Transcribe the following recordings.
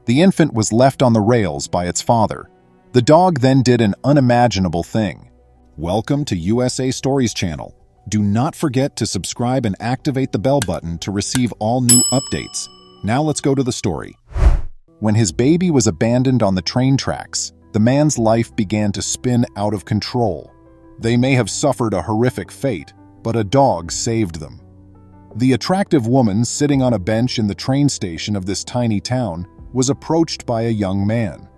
The infant was left on the rails by its father. The dog then did an unimaginable thing. Welcome to USA Stories channel. Do not forget to subscribe and activate the bell button to receive all new updates. Now let's go to the story. When his baby was abandoned on the train tracks, the man's life began to spin out of control. They may have suffered a horrific fate, but a dog saved them. The attractive woman sitting on a bench in the train station of this tiny town was approached by a young man.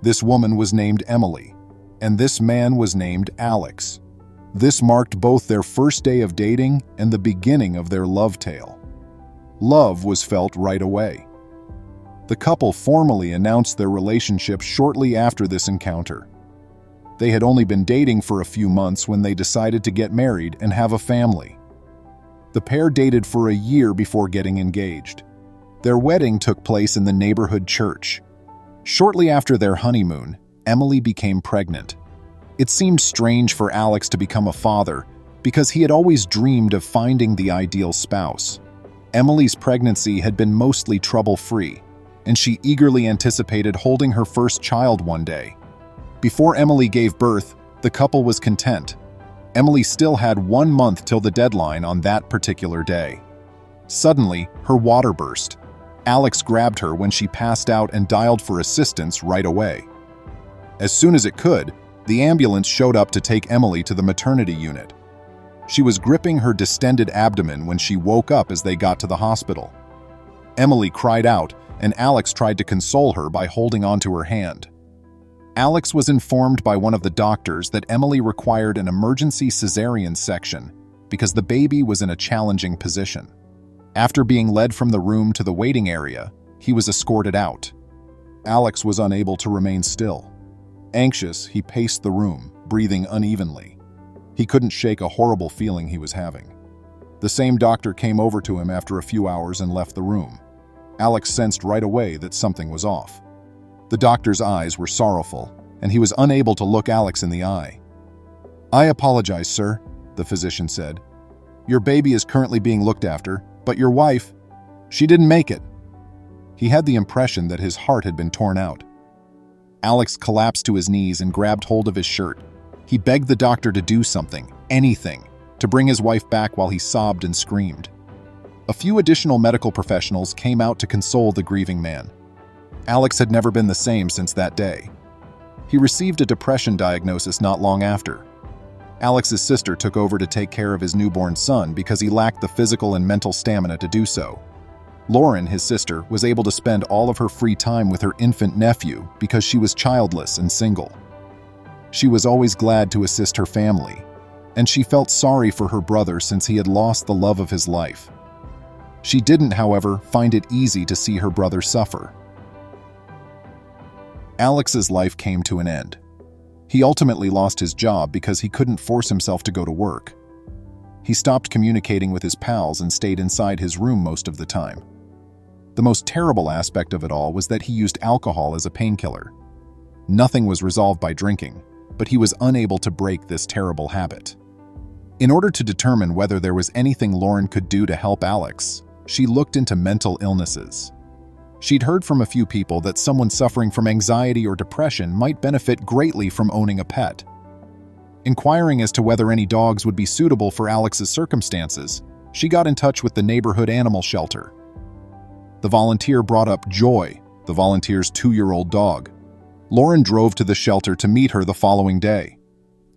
This woman was named Emily, and this man was named Alex. This marked both their first day of dating and the beginning of their love tale. Love was felt right away. The couple formally announced their relationship shortly after this encounter. They had only been dating for a few months when they decided to get married and have a family. The pair dated for a year before getting engaged. Their wedding took place in the neighborhood church. Shortly after their honeymoon, Emily became pregnant. It seemed strange for Alex to become a father because he had always dreamed of finding the ideal spouse. Emily's pregnancy had been mostly trouble-free, and she eagerly anticipated holding her first child one day. Before Emily gave birth, the couple was content. Emily still had 1 month till the deadline on that particular day. Suddenly, her water burst. Alex grabbed her when she passed out and dialed for assistance right away. As soon as it could, the ambulance showed up to take Emily to the maternity unit. She was gripping her distended abdomen when she woke up as they got to the hospital. Emily cried out, and Alex tried to console her by holding onto her hand. Alex was informed by one of the doctors that Emily required an emergency cesarean section because the baby was in a challenging position. After being led from the room to the waiting area, he was escorted out. Alex was unable to remain still. Anxious, he paced the room, breathing unevenly. He couldn't shake a horrible feeling he was having. The same doctor came over to him after a few hours and left the room. Alex sensed right away that something was off. The doctor's eyes were sorrowful, and he was unable to look Alex in the eye. "I apologize, sir," the physician said. "Your baby is currently being looked after, but your wife, she didn't make it." He had the impression that his heart had been torn out. Alex collapsed to his knees and grabbed hold of his shirt. He begged the doctor to do something, anything, to bring his wife back while he sobbed and screamed. A few additional medical professionals came out to console the grieving man. Alex had never been the same since that day. He received a depression diagnosis not long after. Alex's sister took over to take care of his newborn son because he lacked the physical and mental stamina to do so. Lauren, his sister, was able to spend all of her free time with her infant nephew because she was childless and single. She was always glad to assist her family, and she felt sorry for her brother since he had lost the love of his life. She didn't, however, find it easy to see her brother suffer. Alex's life came to an end. He ultimately lost his job because he couldn't force himself to go to work. He stopped communicating with his pals and stayed inside his room most of the time. The most terrible aspect of it all was that he used alcohol as a painkiller. Nothing was resolved by drinking, but he was unable to break this terrible habit. In order to determine whether there was anything Lauren could do to help Alex, she looked into mental illnesses. She'd heard from a few people that someone suffering from anxiety or depression might benefit greatly from owning a pet. Inquiring as to whether any dogs would be suitable for Alex's circumstances, she got in touch with the neighborhood animal shelter. The volunteer brought up Joy, the volunteer's 2-year-old dog. Lauren drove to the shelter to meet her the following day.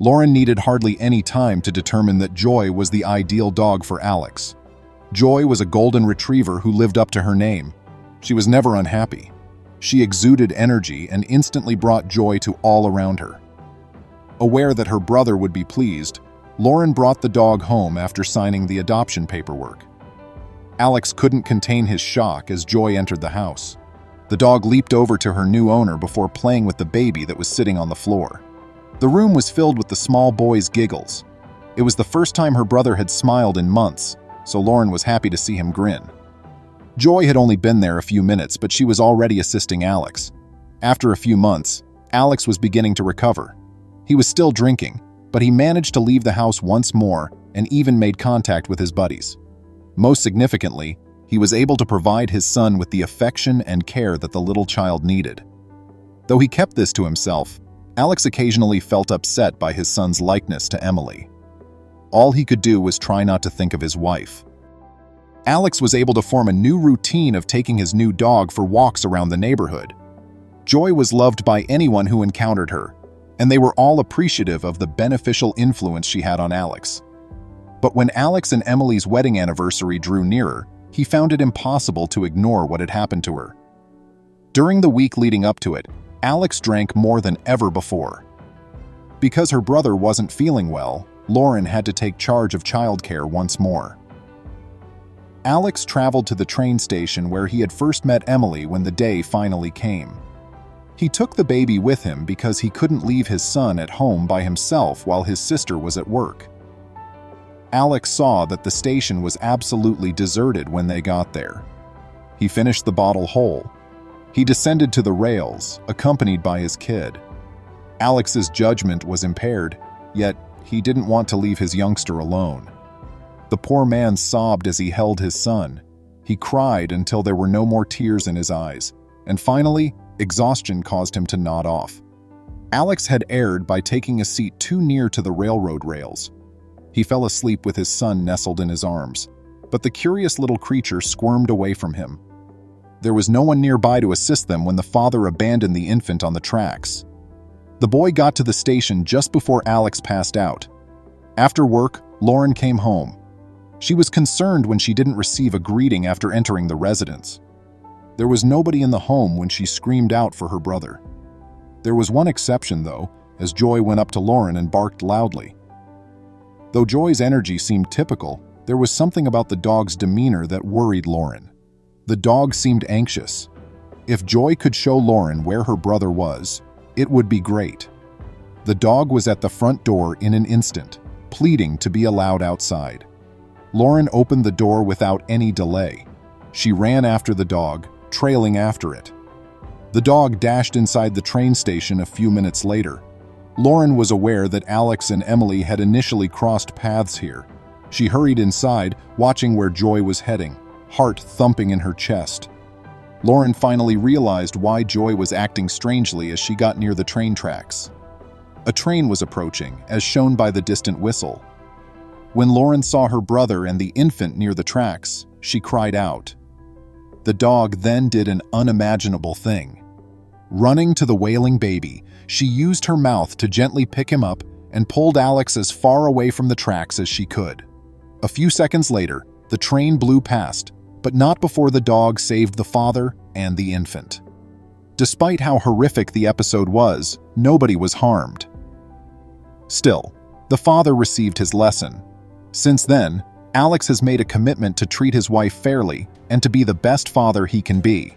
Lauren needed hardly any time to determine that Joy was the ideal dog for Alex. Joy was a golden retriever who lived up to her name. She was never unhappy. She exuded energy and instantly brought joy to all around her. Aware that her brother would be pleased, Lauren brought the dog home after signing the adoption paperwork. Alex couldn't contain his shock as Joy entered the house. The dog leaped over to her new owner before playing with the baby that was sitting on the floor. The room was filled with the small boy's giggles. It was the first time her brother had smiled in months, so Lauren was happy to see him grin. Joy had only been there a few minutes, but she was already assisting Alex. After a few months, Alex was beginning to recover. He was still drinking, but he managed to leave the house once more and even made contact with his buddies. Most significantly, he was able to provide his son with the affection and care that the little child needed. Though he kept this to himself, Alex occasionally felt upset by his son's likeness to Emily. All he could do was try not to think of his wife. Alex was able to form a new routine of taking his new dog for walks around the neighborhood. Joy was loved by anyone who encountered her, and they were all appreciative of the beneficial influence she had on Alex. But when Alex and Emily's wedding anniversary drew nearer, he found it impossible to ignore what had happened to her. During the week leading up to it, Alex drank more than ever before. Because her brother wasn't feeling well, Lauren had to take charge of childcare once more. Alex traveled to the train station where he had first met Emily when the day finally came. He took the baby with him because he couldn't leave his son at home by himself while his sister was at work. Alex saw that the station was absolutely deserted when they got there. He finished the bottle whole. He descended to the rails, accompanied by his kid. Alex's judgment was impaired, yet he didn't want to leave his youngster alone. The poor man sobbed as he held his son. He cried until there were no more tears in his eyes, and finally, exhaustion caused him to nod off. Alex had erred by taking a seat too near to the railroad rails. He fell asleep with his son nestled in his arms, but the curious little creature squirmed away from him. There was no one nearby to assist them when the father abandoned the infant on the tracks. The boy got to the station just before Alex passed out. After work, Lauren came home. She was concerned when she didn't receive a greeting after entering the residence. There was nobody in the home when she screamed out for her brother. There was one exception, though, as Joy went up to Lauren and barked loudly. Though Joy's energy seemed typical, there was something about the dog's demeanor that worried Lauren. The dog seemed anxious. If Joy could show Lauren where her brother was, it would be great. The dog was at the front door in an instant, pleading to be allowed outside. Lauren opened the door without any delay. She ran after the dog, trailing after it. The dog dashed inside the train station a few minutes later. Lauren was aware that Alex and Emily had initially crossed paths here. She hurried inside, watching where Joy was heading, heart thumping in her chest. Lauren finally realized why Joy was acting strangely as she got near the train tracks. A train was approaching, as shown by the distant whistle. When Lauren saw her brother and the infant near the tracks, she cried out. The dog then did an unimaginable thing. Running to the wailing baby, she used her mouth to gently pick him up and pulled Alex as far away from the tracks as she could. A few seconds later, the train blew past, but not before the dog saved the father and the infant. Despite how horrific the episode was, nobody was harmed. Still, the father received his lesson. Since then, Alex has made a commitment to treat his wife fairly and to be the best father he can be.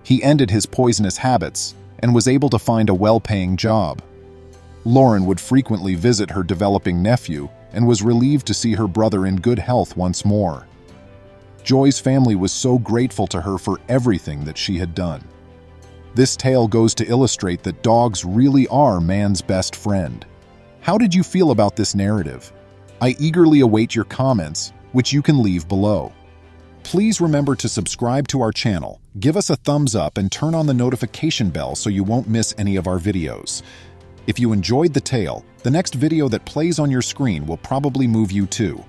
He ended his poisonous habits and was able to find a well-paying job. Lauren would frequently visit her developing nephew and was relieved to see her brother in good health once more. Joy's family was so grateful to her for everything that she had done. This tale goes to illustrate that dogs really are man's best friend. How did you feel about this narrative? I eagerly await your comments, which you can leave below. Please remember to subscribe to our channel, give us a thumbs up, and turn on the notification bell so you won't miss any of our videos. If you enjoyed the tale, the next video that plays on your screen will probably move you too.